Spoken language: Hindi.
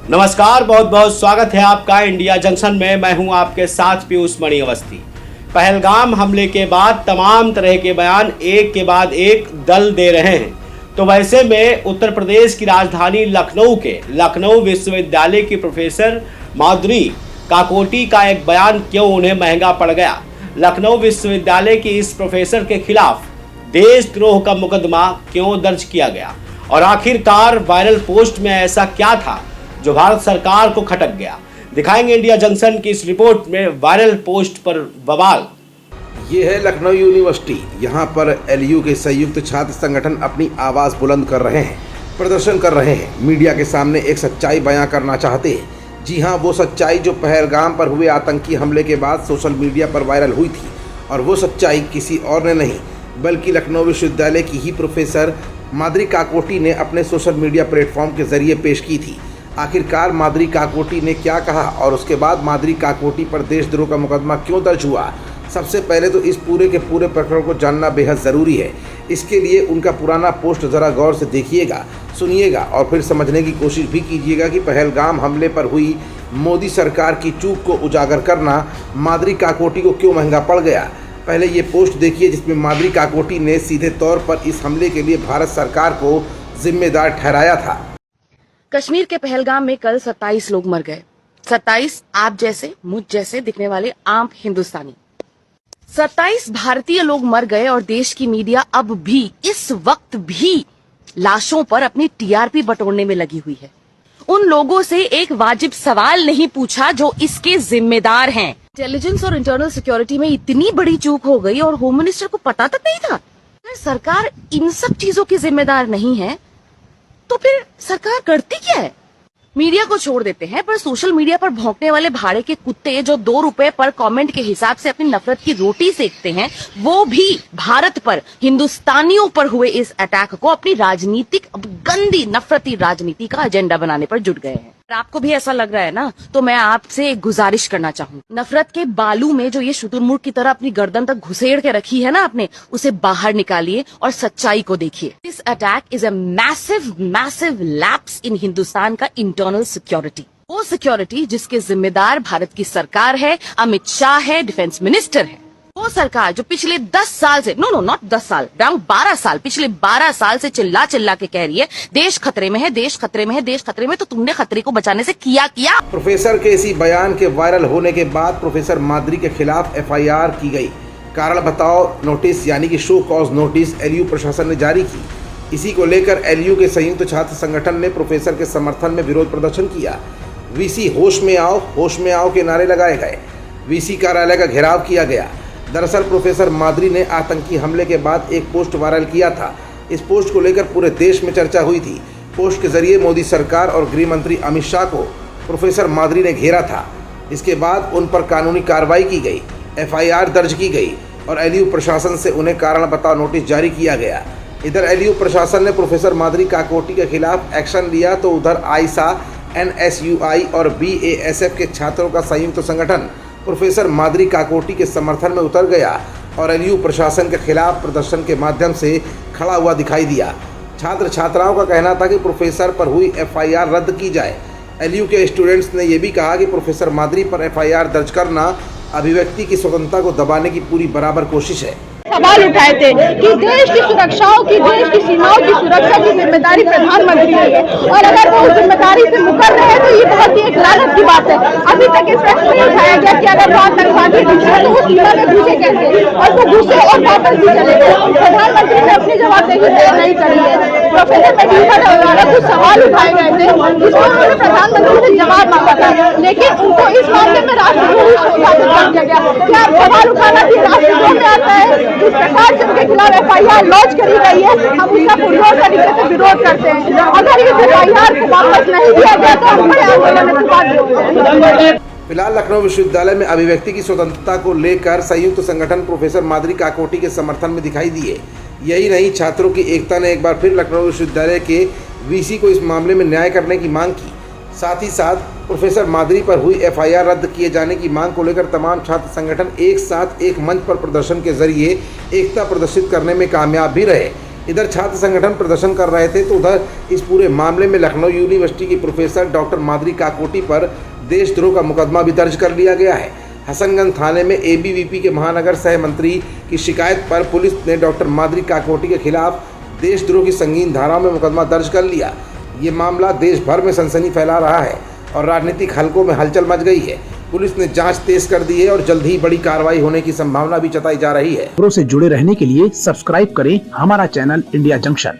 नमस्कार, बहुत बहुत स्वागत है आपका इंडिया जंक्शन में। मैं हूं आपके साथ पीयूष मणि अवस्थी। पहलगाम हमले के बाद तमाम तरह के बयान एक के बाद एक दल दे रहे हैं। तो वैसे में उत्तर प्रदेश की राजधानी लखनऊ के लखनऊ विश्वविद्यालय की प्रोफेसर माधुरी काकोटी का एक बयान क्यों उन्हें महंगा पड़ गया। लखनऊ विश्वविद्यालय की इस प्रोफेसर के खिलाफ देशद्रोह का मुकदमा क्यों दर्ज किया गया और आखिरकार वायरल पोस्ट में ऐसा क्या था जो भारत सरकार को खटक गया। दिखाएंगे इंडिया जंक्शन की इस रिपोर्ट में वायरल पोस्ट पर बवाल। ये है लखनऊ यूनिवर्सिटी। यहाँ पर एलयू के संयुक्त छात्र संगठन अपनी आवाज़ बुलंद कर रहे हैं, प्रदर्शन कर रहे हैं, मीडिया के सामने एक सच्चाई बयां करना चाहते हैं। जी हाँ, वो सच्चाई जो पहलगाम पर हुए आतंकी हमले के बाद सोशल मीडिया पर वायरल हुई थी। और वो सच्चाई किसी और ने नहीं बल्कि लखनऊ विश्वविद्यालय की ही प्रोफेसर माधुरी काकोटी ने अपने सोशल मीडिया प्लेटफॉर्म के जरिए पेश की थी। आखिरकार माधुरी काकोटी ने क्या कहा और उसके बाद माधुरी काकोटी पर देशद्रोह का मुकदमा क्यों दर्ज हुआ। सबसे पहले तो इस पूरे के पूरे प्रकरण को जानना बेहद ज़रूरी है। इसके लिए उनका पुराना पोस्ट ज़रा गौर से देखिएगा, सुनिएगा और फिर समझने की कोशिश भी कीजिएगा कि पहलगाम हमले पर हुई मोदी सरकार की चूक को उजागर करना माधुरी काकोटी को क्यों महंगा पड़ गया। पहले ये पोस्ट देखिए जिसमें माधुरी काकोटी ने सीधे तौर पर इस हमले के लिए भारत सरकार को जिम्मेदार ठहराया था। कश्मीर के पहलगाम में कल 27 लोग मर गए। 27 आप जैसे मुझ जैसे दिखने वाले आम हिंदुस्तानी। 27 भारतीय लोग मर गए और देश की मीडिया अब भी इस वक्त भी लाशों पर अपनी टीआरपी बटोरने में लगी हुई है। उन लोगों से एक वाजिब सवाल नहीं पूछा जो इसके जिम्मेदार हैं। इंटेलिजेंस और इंटरनल सिक्योरिटी में इतनी बड़ी चूक हो गई और होम मिनिस्टर को पता तक नहीं था। अगर सरकार इन सब चीजों की जिम्मेदार नहीं है तो फिर सरकार करती क्या है। मीडिया को छोड़ देते हैं, पर सोशल मीडिया पर भौंकने वाले भाड़े के कुत्ते जो 2 रुपए पर कमेंट के हिसाब से अपनी नफरत की रोटी सेकते हैं, वो भी भारत पर हिंदुस्तानियों पर हुए इस अटैक को अपनी राजनीतिक गंदी नफरती राजनीति का एजेंडा बनाने पर जुट गए हैं। अगर आपको भी ऐसा लग रहा है ना, तो मैं आपसे एक गुजारिश करना चाहूँ, नफरत के बालू में जो ये शुतुरमुर्ग की तरह अपनी गर्दन तक घुसेड़ के रखी है ना आपने, उसे बाहर निकालिए और सच्चाई को देखिए। This attack is a massive lapse in Hindustan का इंटरनल सिक्योरिटी। वो सिक्योरिटी जिसके जिम्मेदार भारत की सरकार है, अमित शाह है, डिफेंस मिनिस्टर है। वो सरकार जो पिछले 10 साल से नॉट 10 साल, अराउंड 12 साल, पिछले 12 साल से चिल्ला चिल्ला के कह रही है देश खतरे में है, देश खतरे में है, देश खतरे में। तो तुमने खतरे को बचाने से किया। प्रोफेसर के इसी बयान के वायरल होने के बाद प्रोफेसर माधुरी के खिलाफ एफआईआर की गई। कारण बताओ नोटिस यानी कि शो कॉज नोटिस एलयू प्रशासन ने जारी की। इसी को लेकर एलयू के संयुक्त छात्र संगठन ने प्रोफेसर के समर्थन में विरोध प्रदर्शन किया। वीसी होश में आओ के नारे लगाए गए। वीसी कार्यालय का घेराव किया गया। दरअसल प्रोफेसर माधुरी ने आतंकी हमले के बाद एक पोस्ट वायरल किया था। इस पोस्ट को लेकर पूरे देश में चर्चा हुई थी। पोस्ट के जरिए मोदी सरकार और गृह मंत्री अमित शाह को प्रोफेसर माधुरी ने घेरा था। इसके बाद उन पर कानूनी कार्रवाई की गई, एफआईआर दर्ज की गई और एलयू प्रशासन से उन्हें कारण बताओ नोटिस जारी किया गया। इधर एलयू प्रशासन ने प्रोफेसर माधुरी काकोटी के खिलाफ एक्शन लिया तो उधर आइसा, एनएसयूआई और बीएएसएफ के छात्रों का संयुक्त संगठन प्रोफेसर माधुरी काकोटी के समर्थन में उतर गया और एलयू प्रशासन के खिलाफ प्रदर्शन के माध्यम से खड़ा हुआ दिखाई दिया। छात्र छात्राओं का कहना था कि प्रोफेसर पर हुई एफआईआर रद्द की जाए। एलयू के स्टूडेंट्स ने यह भी कहा कि प्रोफेसर माधुरी पर एफआईआर दर्ज करना अभिव्यक्ति की स्वतंत्रता को दबाने की पूरी बराबर कोशिश है। सवाल उठाए थे कि देश की सुरक्षाओं की, देश की सीमाओं की सुरक्षा की जिम्मेदारी प्रधानमंत्री की है और अगर वो उस जिम्मेदारी से मुकर रहे हैं तो ये बहुत ही एक लानत की बात है। अभी तक इस प्रश्न नहीं उठाया गया कि अगर वो आतंकवादी घुसे तो वो सीमा में घुसे कैसे और वो घुसे और वापस भी चले गए। प्रधानमंत्री ने अपनी जवाबदेही तय नहीं करी है। प्रोफेसर मेडुका द्वारा कुछ सवाल उठाए गए थे जिसमें उन्होंने प्रधानमंत्री से जवाब मांगा था, लेकिन उनको इस मामले में राष्ट्रद्रोही घोषित कर दिया गया। क्या सवाल उठाना भी राष्ट्रद्रोह में आता है? इस प्रकार से उनके खिलाफ एफआईआर लॉन्च करी गई है, हम उसका पुरजोर तरीके से विरोध करते हैं। अगर इस एफआईआर को वापस नहीं दिया गया तो हम बड़े आंदोलन में सुधार। फिलहाल लखनऊ विश्वविद्यालय में अभिव्यक्ति की स्वतंत्रता को लेकर संयुक्त संगठन प्रोफेसर माधुरी काकोटी के समर्थन में दिखाई दिए। यही नहीं, छात्रों की एकता ने एक बार फिर लखनऊ विश्वविद्यालय के वीसी को इस मामले में न्याय करने की मांग की। साथ ही साथ प्रोफेसर माधुरी पर हुई एफआईआर रद्द किए जाने की मांग को लेकर तमाम छात्र संगठन एक साथ एक मंच पर प्रदर्शन के जरिए एकता प्रदर्शित करने में कामयाब भी रहे। इधर छात्र संगठन प्रदर्शन कर रहे थे तो उधर इस पूरे मामले में लखनऊ यूनिवर्सिटी की प्रोफेसर डॉक्टर माधुरी काकोटी पर देशद्रोह का मुकदमा भी दर्ज कर लिया गया है। हसनगंज थाने में एबीवीपी के महानगर सह मंत्री की शिकायत पर पुलिस ने डॉक्टर माधुरी काकोटी के खिलाफ देशद्रोह की संगीन धाराओं में मुकदमा दर्ज कर लिया। ये मामला देश भर में सनसनी फैला रहा है और राजनीतिक हलकों में हलचल मच गई है। पुलिस ने जांच तेज कर दी है और जल्द ही बड़ी कार्रवाई होने की संभावना भी जताई जा रही है। खबरों से जुड़े रहने के लिए सब्सक्राइब करें हमारा चैनल इंडिया जंक्शन।